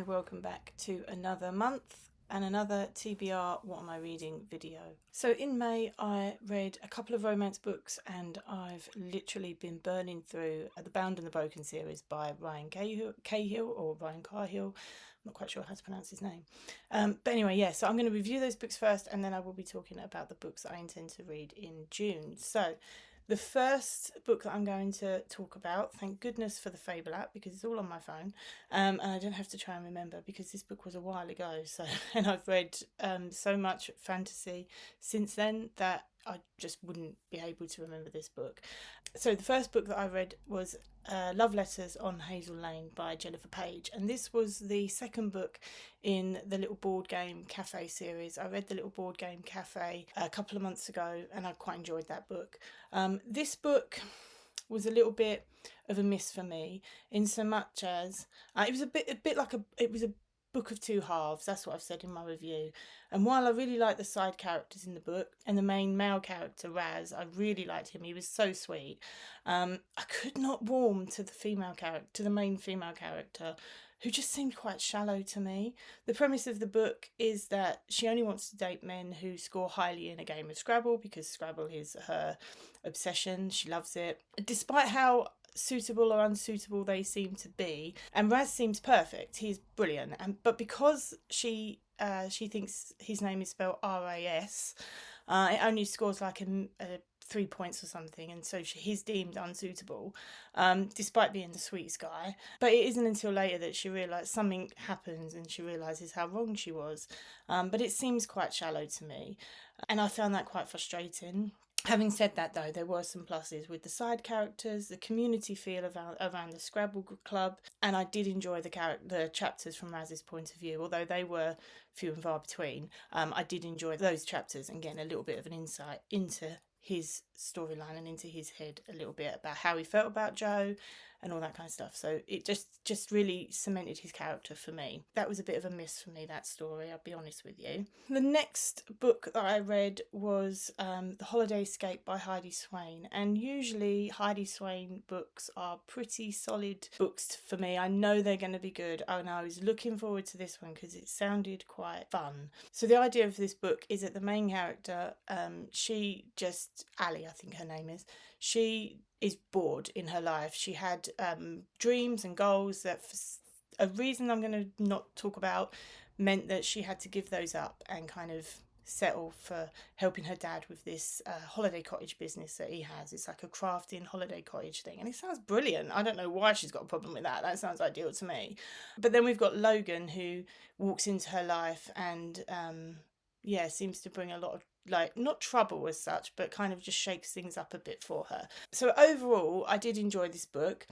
welcome back to another month and another TBR What Am I Reading video. So in May I read a couple of romance books and I've literally been burning through The Bound and the Broken series by Ryan Cahill or Ryan Cahill. I'm not quite sure how to pronounce his name. But anyway, so I'm going to review those books first and then I will be talking about the books that I intend to read in June. So the first book that I'm going to talk about, thank goodness for the Fable app because it's all on my phone, and I don't have to try and remember because this book was a while ago. So, and I've read so much fantasy since then that I just wouldn't be able to remember this book. So the first book that I read was Love Letters on Hazel Lane by Jennifer Page, and this was the second book in the Little Board Game Cafe series. I read the Little Board Game Cafe a couple of months ago and I quite enjoyed that book. This book was a little bit of a miss for me in so much as it was a bit like it was a book of two halves. That's what I've said in my review. And while I really liked the side characters in the book and the main male character Raz, I really liked him. He was so sweet. I could not warm to the main female character, who just seemed quite shallow to me. The premise of the book is that she only wants to date men who score highly in a game of Scrabble because Scrabble is her obsession. She loves it. Despite how suitable or unsuitable they seem to be, and Raz seems perfect. He's brilliant, but because she thinks his name is spelled R-A-S, it only scores like a 3 points or something, and so he's deemed unsuitable, despite being the sweetest guy. But it isn't until later that she realises something happens and she realises how wrong she was. But it seems quite shallow to me, and I found that quite frustrating. Having said that, though, there were some pluses with the side characters, the community feel around the Scrabble club, and I did enjoy the chapters from Raz's point of view, although they were few and far between. I did enjoy those chapters and getting a little bit of an insight into his storyline and into his head a little bit about how he felt about Jo and all that kind of stuff. So it just really cemented his character for me. That was a bit of a miss for me, that story, I'll be honest with you. The next book that I read was The Holiday Escape by Heidi Swain, and usually Heidi Swain books are pretty solid books for me. I know they're going to be good, and I was looking forward to this one because it sounded quite fun. So the idea of this book is that the main character, Ali, I think her name is, she is bored in her life. She had dreams and goals that, for a reason I'm going to not talk about, meant that she had to give those up and kind of settle for helping her dad with this holiday cottage business that he has. It's like a crafting holiday cottage thing, and it sounds brilliant. I don't know why she's got a problem with that. That sounds ideal to me. But then we've got Logan, who walks into her life and seems to bring a lot of, not trouble as such, but kind of just shakes things up a bit for her. So overall, I did enjoy this book,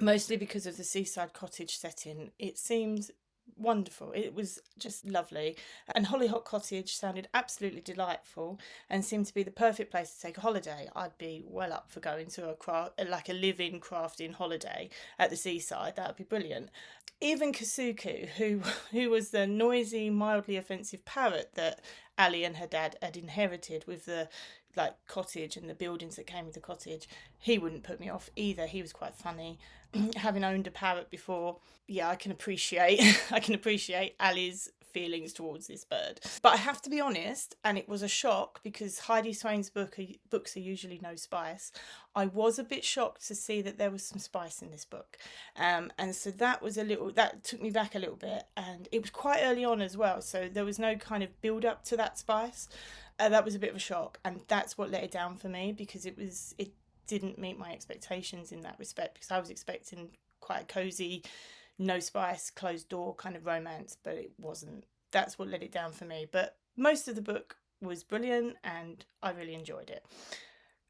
mostly because of the seaside cottage setting. It seemed wonderful. It was just lovely, and Hollyhock Cottage sounded absolutely delightful and seemed to be the perfect place to take a holiday. I'd be well up for going to a live-in crafting holiday at the seaside. That would be brilliant. Even Kasuku, who was the noisy, mildly offensive parrot that Ali and her dad had inherited with the cottage and the buildings that came with the cottage, he wouldn't put me off either. He was quite funny. Having owned a parrot before, I can appreciate Ali's feelings towards this bird. But I have to be honest, and it was a shock because Heidi Swain's books are usually no spice. I was a bit shocked to see that there was some spice in this book, and so that took me back a little bit, and it was quite early on as well, so there was no kind of build up to that spice. That was a bit of a shock, and that's what let it down for me, because it didn't meet my expectations in that respect, because I was expecting quite a cosy, no spice, closed door kind of romance, but it wasn't. That's what let it down for me. But most of the book was brilliant and I really enjoyed it.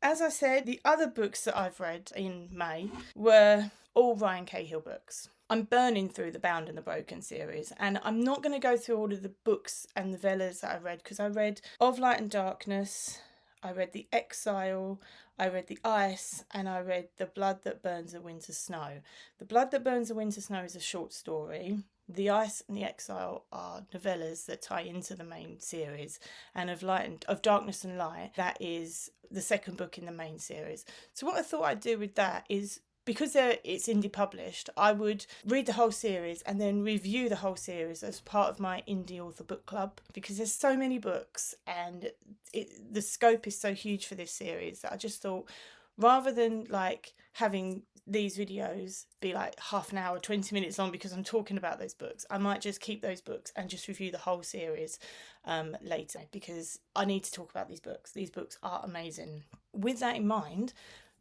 As I said, the other books that I've read in May were all Ryan Cahill books. I'm burning through the Bound and the Broken series, and I'm not going to go through all of the books and novellas that I read, because I read Of Light and Darkness, I read The Exile, I read The Ice, and I read The Blood That Burns the Winter Snow. The Blood That Burns the Winter Snow is a short story. The Ice and The Exile are novellas that tie into the main series, and Of Darkness and Light, that is the second book in the main series. So what I thought I'd do with that is because it's indie published, I would read the whole series and then review the whole series as part of my indie author book club, because there's so many books and the scope is so huge for this series that I just thought, rather than like having these videos be like half an hour, 20 minutes long because I'm talking about those books, I might just keep those books and just review the whole series later, because I need to talk about these books. These books are amazing. With that in mind,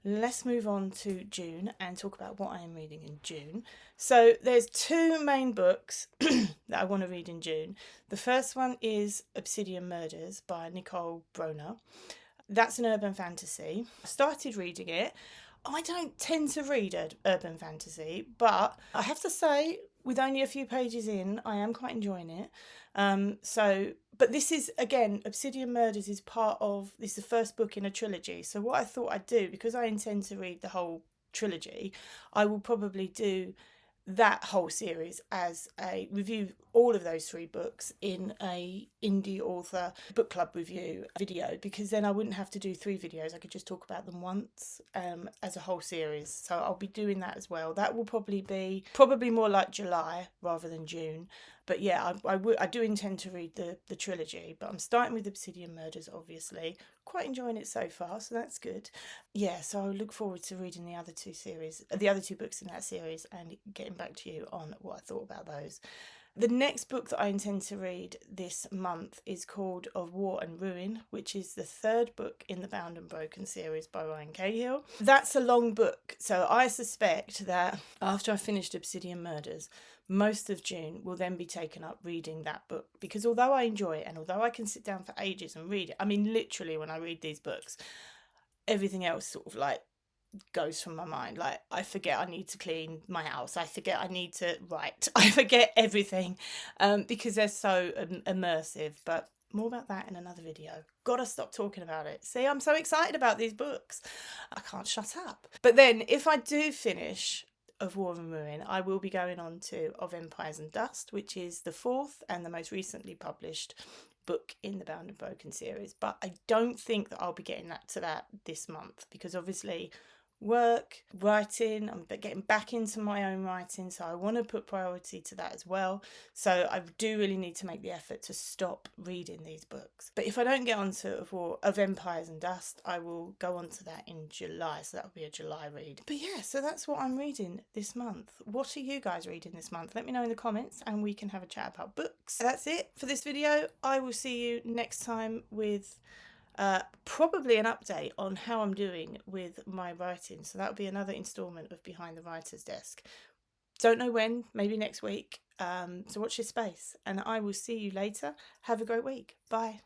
let's move on to June and talk about what I am reading in June. So there's two main books that I want to read in June. The first one is Obsidian Murders by Nicole Broner. That's an urban fantasy. I started reading it. I don't tend to read urban fantasy, but I have to say, with only a few pages in, I am quite enjoying it. But this is, again, Obsidian Murders is this is the first book in a trilogy. So what I thought I'd do, because I intend to read the whole trilogy, I will probably do that whole series as a review, all of those three books in a indie author book club review video, because then I wouldn't have to do 3 videos. I could just talk about them once as a whole series. So I'll be doing that as well. That will probably be more like July rather than June. But yeah, I do intend to read the trilogy, but I'm starting with Obsidian Murders, obviously. Quite enjoying it so far, so that's good. Yeah, so I look forward to reading the other two books in that series and getting back to you on what I thought about those. The next book that I intend to read this month is called Of War and Ruin, which is the 3rd book in the Bound and Broken series by Ryan Cahill. That's a long book, so I suspect that after I finished Obsidian Murders, most of June will then be taken up reading that book, because although I enjoy it and although I can sit down for ages and read it, I mean, literally when I read these books, everything else sort of like goes from my mind. Like, I forget I need to clean my house, I forget I need to write, I forget everything, because they're so immersive. But more about that in another video. Gotta stop talking about it. See, I'm so excited about these books, I can't shut up. But then if I do finish Of War and Ruin, I will be going on to Of Empires and Dust, which is the 4th and the most recently published book in the Bound and Broken series. But I don't think that I'll be getting to that this month, because obviously work, writing, I'm getting back into my own writing, so I want to put priority to that as well. So I do really need to make the effort to stop reading these books. But if I don't get onto Of Empires and Dust, I will go on to that in July, so that'll be a July read. But yeah, so that's what I'm reading this month. What are you guys reading this month? Let me know in the comments and we can have a chat about books. That's it for this video. I will see you next time with probably an update on how I'm doing with my writing. So that'll be another instalment of Behind the Writer's Desk. Don't know when, maybe next week. So watch your space, and I will see you later. Have a great week. Bye.